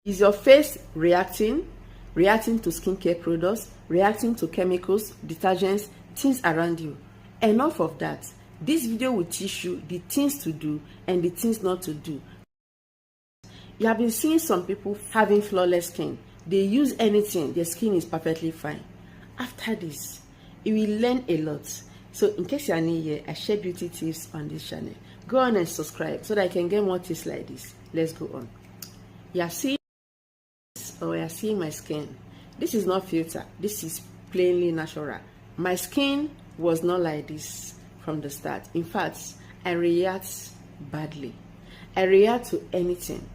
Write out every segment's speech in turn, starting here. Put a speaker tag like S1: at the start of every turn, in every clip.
S1: Is your face reacting to skincare products, reacting to chemicals, detergents, things around you? Enough of that. This video will teach you the things to do and the things not to do. You have been seeing some people having flawless skin. They use anything, their skin is perfectly fine. After this, you will learn a lot. So in case you are new here, I share beauty tips on this channel. Go on and subscribe so that I can get more tips like this. Let's go on. You are seeing my skin. This is not filter. This is plainly natural. My skin was not like this from the start. In fact, I react badly. I react to anything.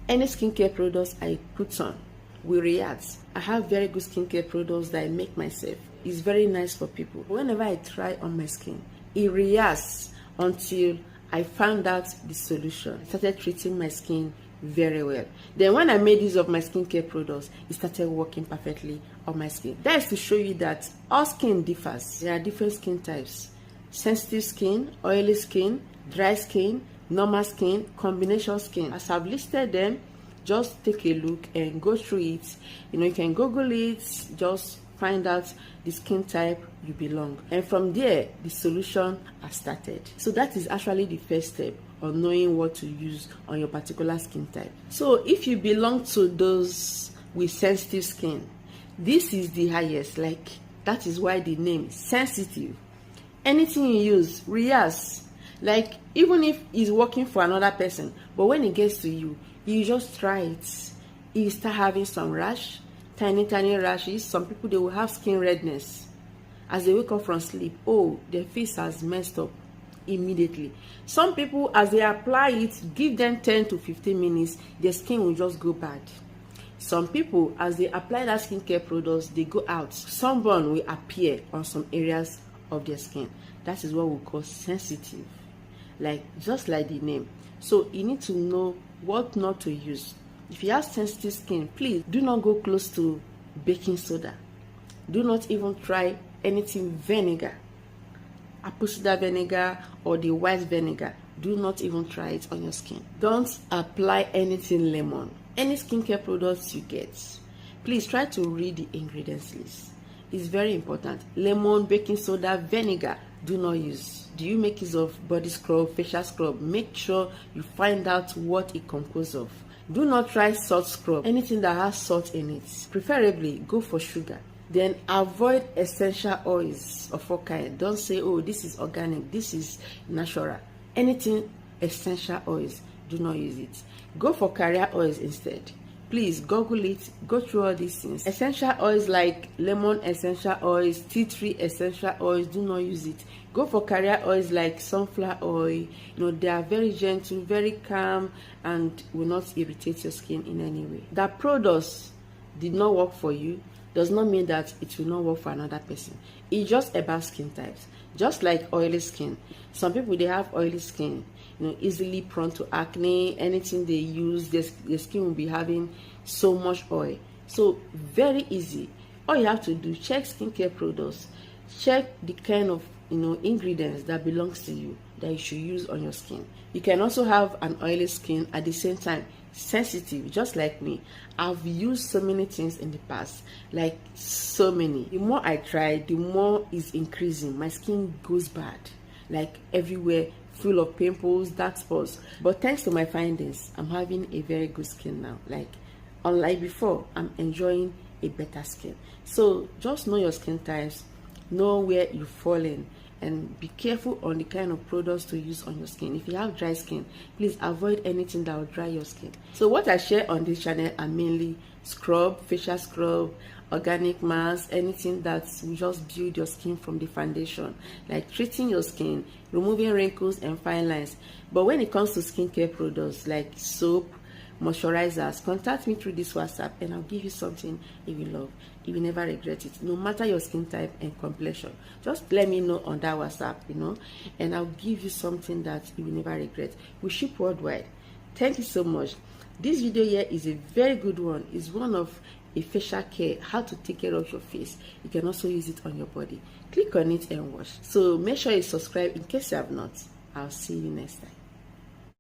S1: Any skincare products I put on will react. I have very good skincare products that I make myself. It's very nice for people. Whenever I try on my skin, it reacts until I found out the solution. I started treating my skin very well. Then when I made use of my skincare products, it started working perfectly on my skin. That is to show you that all skin differs. There are different skin types: sensitive skin, oily skin, dry skin, normal skin, combination skin. As I've listed them, just take a look and go through it. You can Google it, just find out the skin type you belong, and from there the solution has started. So that is actually the first step on knowing what to use on your particular skin type. So if you belong to those with sensitive skin, this is the highest. Like, that is why the name is sensitive. Anything you use reacts. Like, even if it's working for another person, but when it gets to you, you just try it, you start having some rash, tiny rashes. Some people, they will have skin redness as they wake up from sleep. Oh, their face has messed up immediately. Some people, as they apply it, give them 10 to 15 minutes, their skin will just go bad. Some people, as they apply that skincare products, they go out, sunburn will appear on some areas of their skin. That is what we call sensitive, just like the name. So you need to know what not to use. If you have sensitive skin, please do not go close to baking soda. Do not even try anything vinegar, apple cider vinegar or the white vinegar. Do not even try it on your skin. Don't apply anything lemon. Any skincare products you get, please try to read the ingredients list. It's very important. Lemon, baking soda, vinegar, do not use. Do you make use of body scrub, facial scrub? Make sure you find out what it composed of. Do not try salt scrub. Anything that has salt in it, preferably go for sugar. Then avoid essential oils of all kinds. Don't say, oh, this is organic, this is natural. Anything essential oils, do not use it. Go for carrier oils instead. Please Google it, go through all these things. Essential oils like lemon essential oils, tea tree essential oils, do not use it. Go for carrier oils like sunflower oil. They are very gentle, very calm, and will not irritate your skin in any way. That products did not work for you does not mean that it will not work for another person. It's just about skin types. Just like oily skin. Some people, they have oily skin, easily prone to acne. Anything they use, their skin will be having so much oil. So very easy. All you have to do, check skincare products, check the kind of ingredients that belongs to you that you should use on your skin. You can also have an oily skin at the same time sensitive, just like me. I've used so many things in the past, like so many. The more I try, the more it's increasing. My skin goes bad, like everywhere, full of pimples, dark spots. But thanks to my findings, I'm having a very good skin now. Like, unlike before, I'm enjoying a better skin. So just know your skin types, know where you fall in, and be careful on the kind of products to use on your skin. If you have dry skin, please avoid anything that will dry your skin. So what I share on this channel are mainly scrub, facial scrub, organic mask, anything that will just build your skin from the foundation, like treating your skin, removing wrinkles and fine lines. But when it comes to skincare products like soap, moisturizers, contact me through this WhatsApp and I'll give you something you will love. You will never regret it, no matter your skin type and complexion. Just let me know on that WhatsApp, and I'll give you something that you will never regret. We ship worldwide. Thank you so much. This video here is a very good one. It's one of a facial care, how to take care of your face. You can also use it on your body. Click on it and watch. So make sure you subscribe in case you have not. I'll see you next time.